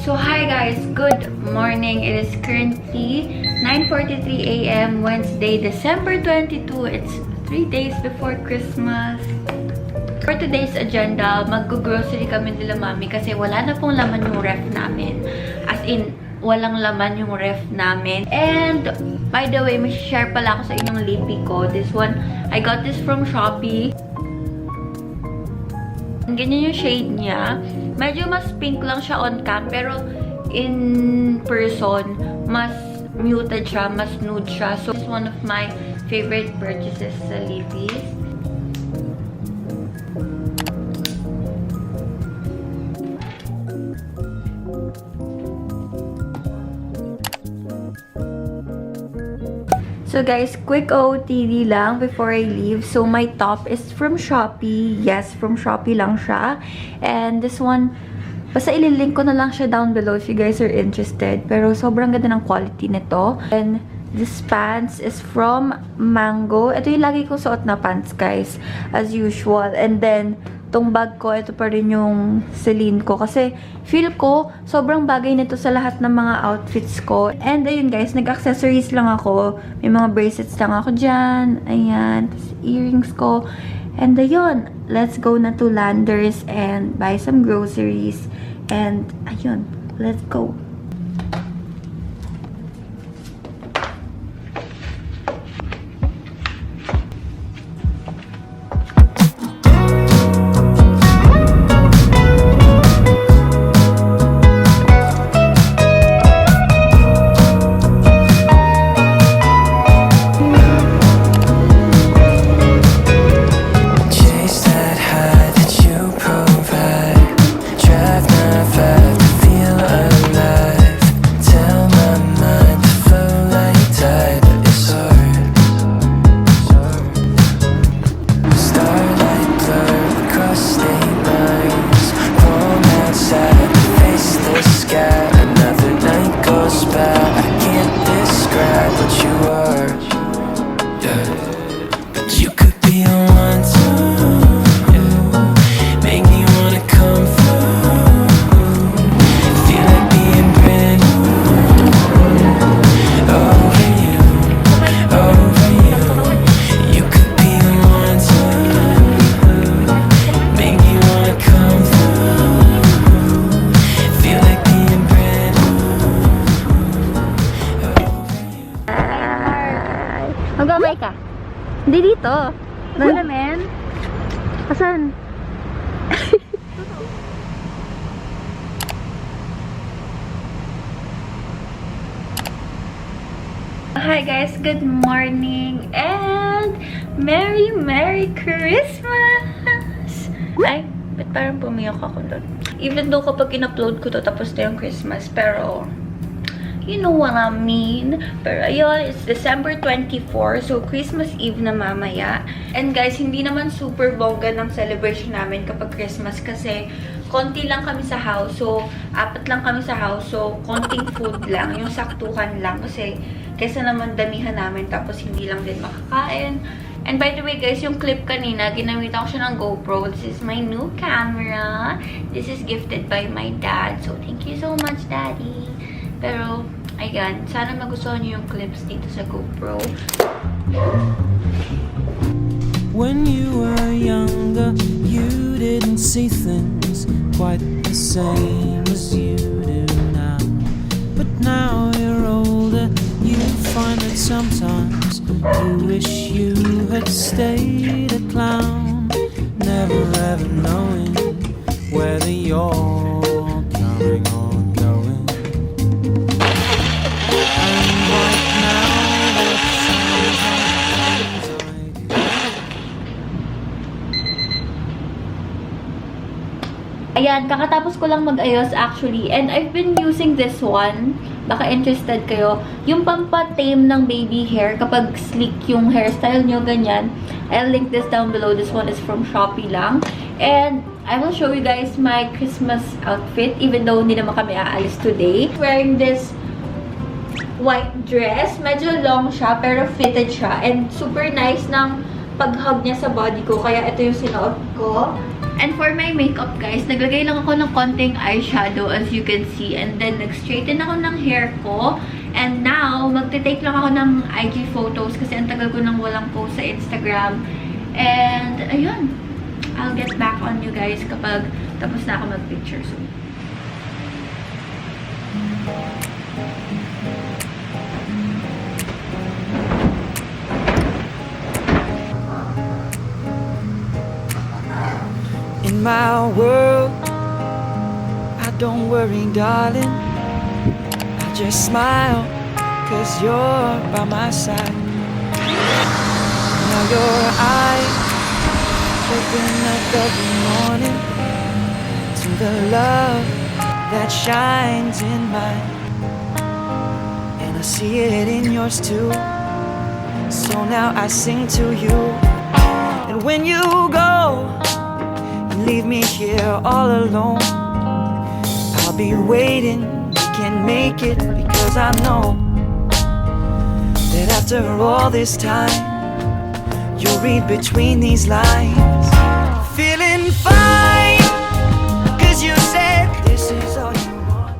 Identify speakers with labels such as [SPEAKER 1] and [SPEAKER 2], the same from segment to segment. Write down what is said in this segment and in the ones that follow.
[SPEAKER 1] So hi guys, good morning. It is currently 9:43 a.m. Wednesday, December 22. It's 3 days before Christmas. For today's agenda, mag-grocery kami nila mami kasi wala na pong laman yung ref namin. As in, walang laman yung ref namin. And by the way, may share pala ako sa inyong lipi ko. This one, I got this from Shopee. Ganyan yung shade niya. Medyo mas pink lang siya on cam, pero in person, mas muted siya, mas nude siya. So, it's one of my favorite purchases sa Leafy's. So guys, quick OOTD lang before I leave. So my top is from Shopee. Yes, from Shopee lang siya. And this one, basta ililink ko na lang siya down below if you guys are interested. Pero sobrang ganda ng quality nito. And this pants is from Mango. Ito yung lagi kong suot na pants, guys. As usual. And then, tong bag ko, ito pa rin yung Celine ko. Kasi, feel ko, sobrang bagay nito sa lahat ng mga outfits ko. And, ayun guys, nag-accessories lang ako. May mga bracelets lang ako dyan. Ayan. Tapos, earrings ko. And, ayun. Let's go na to Landers and buy some groceries. And, ayun. Let's go. Magmamay ka? Hindi dito. Wala, men. Asan? Hi guys, good morning and Merry Christmas! Ay, ba't parang pumiyak ako doon? Even though kapag in-upload ko to tapos na yung Christmas, pero you know what I mean. Pero ayun, it's December 24. So, Christmas Eve na mamaya. And guys, hindi naman super bongga ng celebration namin kapag Christmas kasi konti lang kami sa house. So, 4 lang kami sa house. So, konting food lang. Yung saktuhan lang. Kasi, kaysa naman damihan namin tapos hindi lang din makakain. And by the way guys, yung clip kanina, ginamit ako siya ng GoPro. This is my new camera. This is gifted by my dad. So, thank you so much, Daddy. Pero, ayan, sana magustuhan niyo yung clips dito sa GoPro.
[SPEAKER 2] When you were younger, you didn't see things quite the same as you do now. But now you're older, you find that sometimes you wish you had stayed a clown, never ever knowing whether you're coming or going.
[SPEAKER 1] Ayan, kakatapos ko lang mag-ayos actually. And I've been using this one. Baka interested kayo. Yung pampatame ng baby hair kapag sleek yung hairstyle nyo, ganyan. I'll link this down below. This one is from Shopee lang. And I will show you guys my Christmas outfit even though hindi naman kami aalis today. Wearing this white dress. Medyo long siya pero fitted siya. And super nice ng pag-hug niya sa body ko. Kaya ito yung sinuot ko. And for my makeup, guys, naglagay lang ako ng konting eyeshadow as you can see. And then, nag-straighten ako ng hair ko. And now, magte-take lang ako ng IG photos kasi ang tagal ko nang walang post sa Instagram. And, ayun. I'll get back on you guys kapag tapos na ako mag-picture soon.
[SPEAKER 2] In my world, I don't worry, darling. I just smile, 'cause you're by my side. Now your eyes open up every morning to the love that shines in mine. And I see it in yours too. So now I sing to you. And when you go, leave me here all alone, I'll be waiting, we can make it, because I know that after all this time, you'll read between these lines. Feeling fine, 'cause you said this is all you want.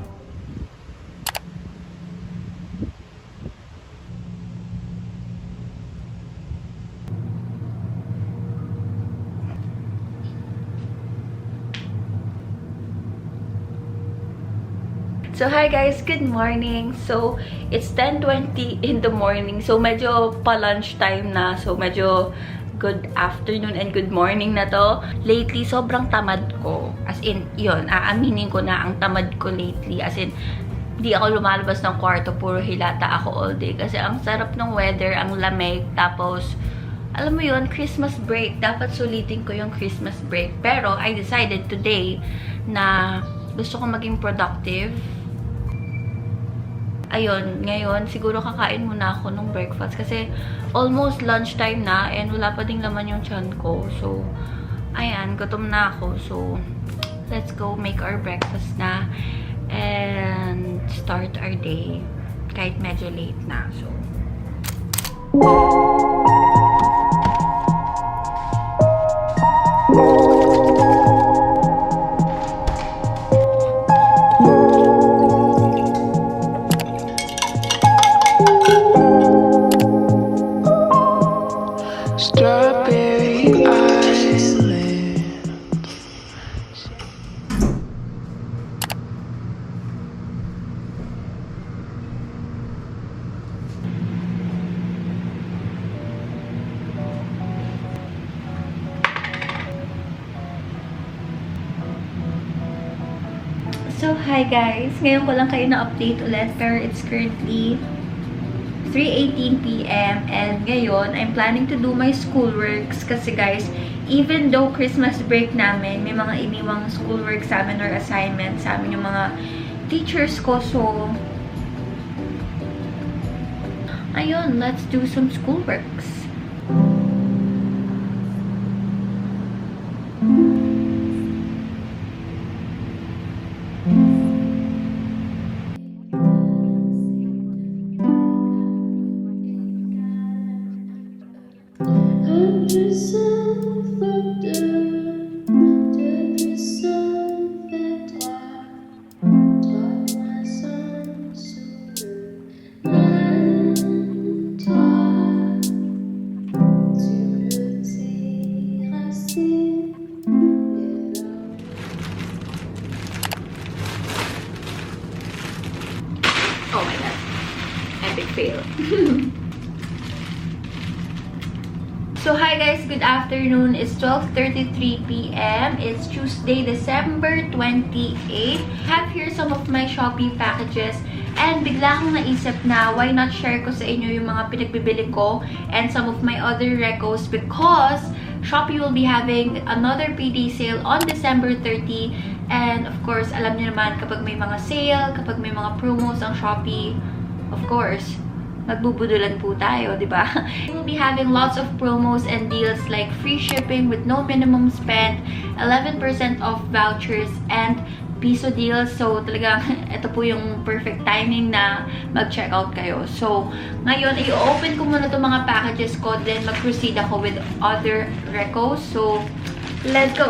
[SPEAKER 1] So, hi guys! Good morning! So, it's 10:20 in the morning. So, medyo pa-lunch time na. So, medyo good afternoon and good morning na to. Lately, sobrang tamad ko. As in, yun, aaminin ko na ang tamad ko lately. As in, di ako lumalabas ng kwarto, puro hilata ako all day. Kasi ang sarap ng weather, ang lamig. Tapos, alam mo yun, Christmas break. Dapat sulitin ko yung Christmas break. Pero, I decided today na gusto ko maging productive. Ayun, ngayon, siguro kakain muna ako ng breakfast kasi almost lunchtime na and wala pa ding laman yung tiyan ko. So, ayan, gutom na ako. So, let's go make our breakfast na and start our day. Kahit medyo late na. So,
[SPEAKER 2] Strawberry Island.
[SPEAKER 1] So, hi guys! Ngayon ko lang kayo na-update ulit pero it's currently 3:18 PM and ngayon, I'm planning to do my schoolworks kasi guys, even though Christmas break namin, may mga iniwang schoolwork sa amin or assignments sa amin yung mga teachers ko. So, ayun, let's do some schoolworks. Oh my god. Epic fail. So, hi guys! Good afternoon. It's 12:33 PM. It's Tuesday, December 28. I have here some of my Shopee packages. And bigla akong naisip na why not share ko sa inyo yung mga pinagbibili ko and some of my other recos because Shopee will be having another PAYDAY sale on December 30. And of course, alam niyo naman kapag may mga sale, kapag may mga promos ang Shopee, of course, magbubudulan po tayo, di ba? We'll be having lots of promos and deals like free shipping with no minimum spend, 11% off vouchers, and piso deals. So, talagang ito po yung perfect timing na mag-checkout kayo. So, ngayon, i-open ko muna itong mga packages ko, then mag-proceed ako with other recos. So, let's go!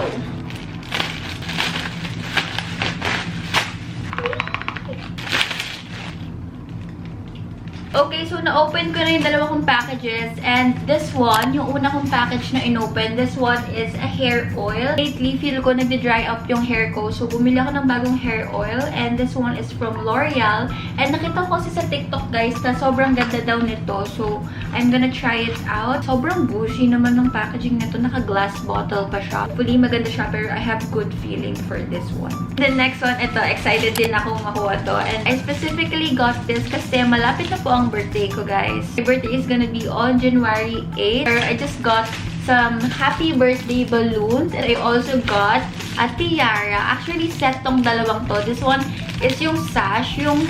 [SPEAKER 1] Okay, so na-open ko na yung dalawa kong packages. And this one, yung una kong package na in-open, this one is a hair oil. Lately, feel ko nagdi-dry up yung hair ko. So, bumili ako ng bagong hair oil. And this one is from L'Oreal. And nakita ko kasi sa TikTok, guys, na sobrang ganda daw nito. So, I'm gonna try it out. Sobrang bougie naman ng packaging nito. Naka-glass bottle pa siya. Hopefully, maganda siya. Pero I have good feeling for this one. The next one, ito, excited din ako makuha to. And I specifically got this kasi malapit na po ang birthday ko, guys. My birthday is gonna be on January 8. I just got some happy birthday balloons. And I also got a tiara. Actually, set tong dalawang to. This one is yung sash, yung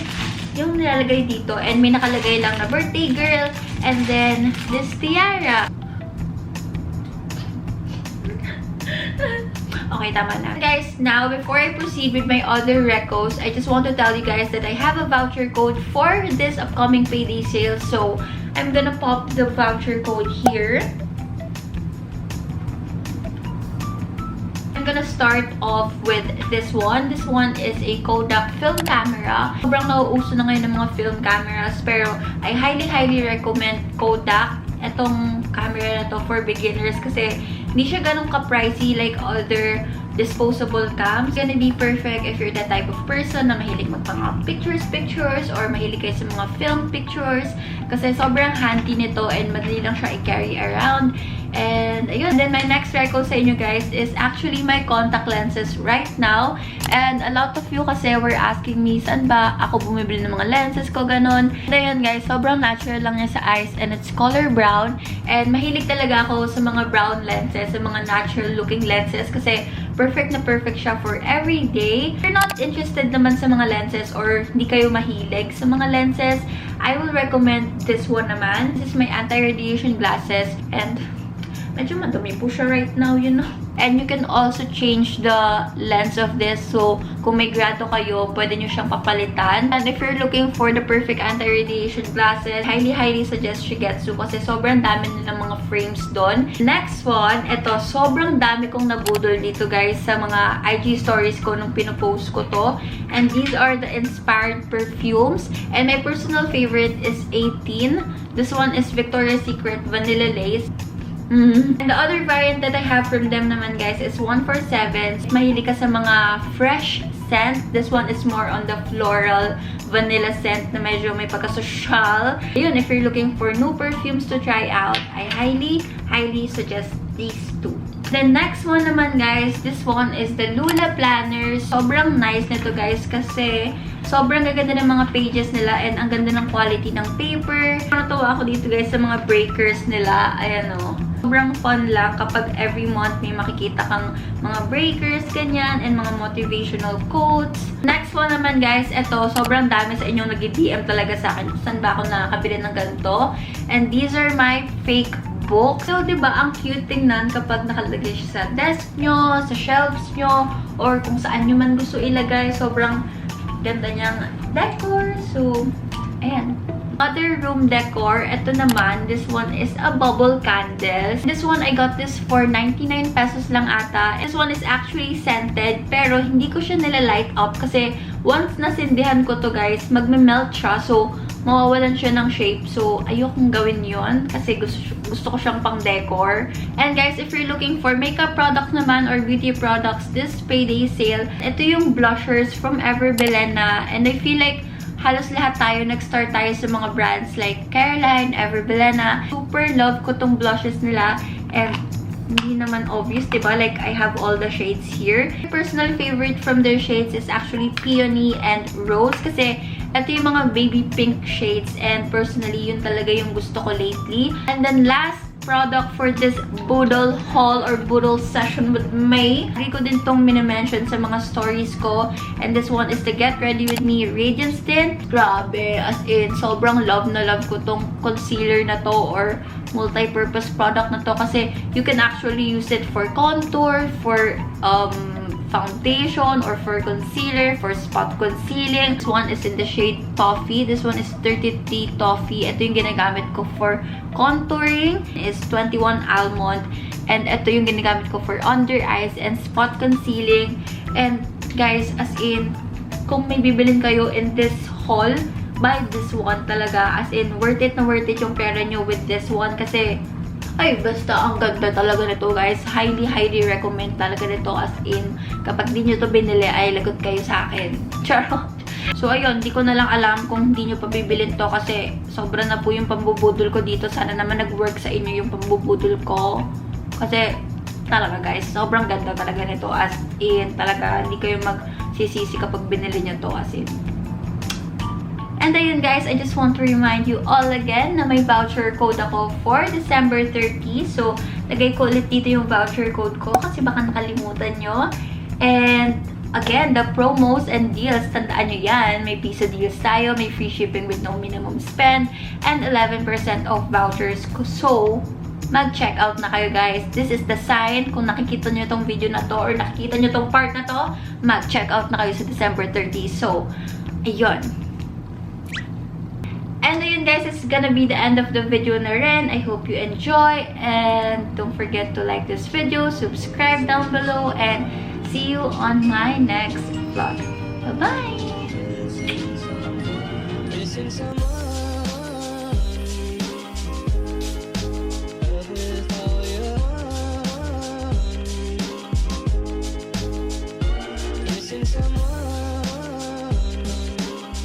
[SPEAKER 1] nilalagay dito. And may nakalagay lang na birthday girl. And then, this tiara. Okay, tama na. Guys, now, before I proceed with my other recos, I just want to tell you guys that I have a voucher code for this upcoming payday sale. So, I'm gonna pop the voucher code here. I'm gonna start off with this one. This one is a Kodak film camera. Sobrang nauuso na ngayon ng mga film cameras. Pero, I highly recommend Kodak. Itong camera na to for beginners kasi hindi siya ganun ka-pricey like other disposable cams. It's gonna be perfect if you're that type of person na mahilig magpang pictures or mahilig kayo sa mga film pictures kasi sobrang handy nito and madali lang siya i-carry around. And ayun, then my next reco sa inyo guys is actually my contact lenses right now. And a lot of you kasi were asking me saan ba ako bumibili ng mga lenses ko, ganun. And ayun guys, sobrang natural lang niya sa eyes and it's color brown. And mahilig talaga ako sa mga brown lenses, sa mga natural looking lenses kasi perfect na perfect siya for everyday. If you're not interested naman sa mga lenses or hindi kayo mahilig sa mga lenses, I will recommend this one naman. This is my anti-radiation glasses and medyo madumi po siya right now, you know. And you can also change the lens of this. So, kung may grado kayo, pwede nyo siyang papalitan. And if you're looking for the perfect anti-radiation glasses, highly suggest Shigetsu kasi sobrang dami nilang mga frames doon. Next one, ito, sobrang dami kong nabudol dito guys sa mga IG stories ko nung pinopost ko to. And these are the inspired perfumes. And my personal favorite is 18. This one is Victoria's Secret Vanilla Lace. And the other variant that I have from them naman guys is 147. Mahilig ka sa mga fresh scent. This one is more on the floral vanilla scent na medyo may pagka-social. Ayun, if you're looking for new perfumes to try out, I highly suggest these two. The next one naman guys, this one is the Lula Planner. Sobrang nice nito guys kasi sobrang gaganda ng mga pages nila and ang ganda ng quality ng paper. Natuwa ako dito guys sa mga breakers nila. Ayan o. Sobrang fun lang kapag every month may makikita kang mga breakers, ganyan, and mga motivational quotes. Next one naman guys, ito, sobrang dami sa inyong nag-DM talaga sa akin. Saan ba ako nakakabili ng ganito? And these are my fake books. So, diba, ang cute tingnan kapag nakalagay siya sa desk nyo, sa shelves nyo, or kung saan nyo man gusto ilagay. Sobrang ganda niyang decor. So, ayan. Other room decor, ito naman, this one is a bubble candles. This one, I got this for 99 pesos lang ata. This one is actually scented, pero hindi ko siya nila-light up kasi once nasindihan ko to guys, magme-melt siya. So, mawawalan siya ng shape. So, ayokong gawin yon kasi gusto ko siyang pang decor. And guys, if you're looking for makeup products naman or beauty products, this payday sale, ito yung blushers from Ever Belena. And I feel like halos lahat tayo, nag-start tayo sa mga brands like Caroline, Ever Belena. Super love ko tong blushes nila. And hindi naman obvious, diba? Like, I have all the shades here. My personal favorite from their shades is actually Peony and Rose. Kasi ito yung mga baby pink shades. And personally, yun talaga yung gusto ko lately. And then last product for this Budul haul or Budul session with May. Lagi ko din tong minimension sa mga stories ko. And this one is the Get Ready With Me Radiance Tint. Grabe, as in, sobrang love na love ko tong concealer na to or multi-purpose product na to kasi you can actually use it for contour, for foundation, or for concealer, for spot concealing. This one is in the shade Toffee. This one is 33 Toffee. Ito yung ginagamit ko for contouring. Is 21 Almond. And ito yung ginagamit ko for under eyes and spot concealing. And guys, as in, kung may bibilin kayo in this haul, buy this one talaga. As in, worth it na worth it yung pera nyo with this one. Kasi, ay, basta ang ganda talaga nito, guys. Highly, highly recommend talaga nito. As in, kapag di nyo to binili, ay lagot kayo sa akin. Charot. So, ayun, di ko na lang alam kung hindi nyo pa bibilin to kasi sobra na po yung pambubudol ko dito. Sana naman nag-work sa inyo yung pambubudol ko. Kasi, talaga guys, sobrang ganda talaga nito. As in, talaga, hindi kayo magsisisi kapag binili nyo to. As in. And ayun guys, I just want to remind you all again na may voucher code ako for December 30. So, lagay ko ulit dito yung voucher code ko kasi baka nakalimutan nyo. And again, the promos and deals, tandaan nyo yan. May piso deals tayo, may free shipping with no minimum spend, and 11% off vouchers. So, mag-check out na kayo guys. This is the sign. Kung nakikita nyo tong video na to or nakikita nyo tong part na to, mag-check out na kayo sa December 30. So, ayun. And ayun guys, it's gonna be the end of the video na rin. I hope you enjoy. And don't forget to like this video, subscribe down below, and see you on my next vlog. Bye-bye!
[SPEAKER 2] Someone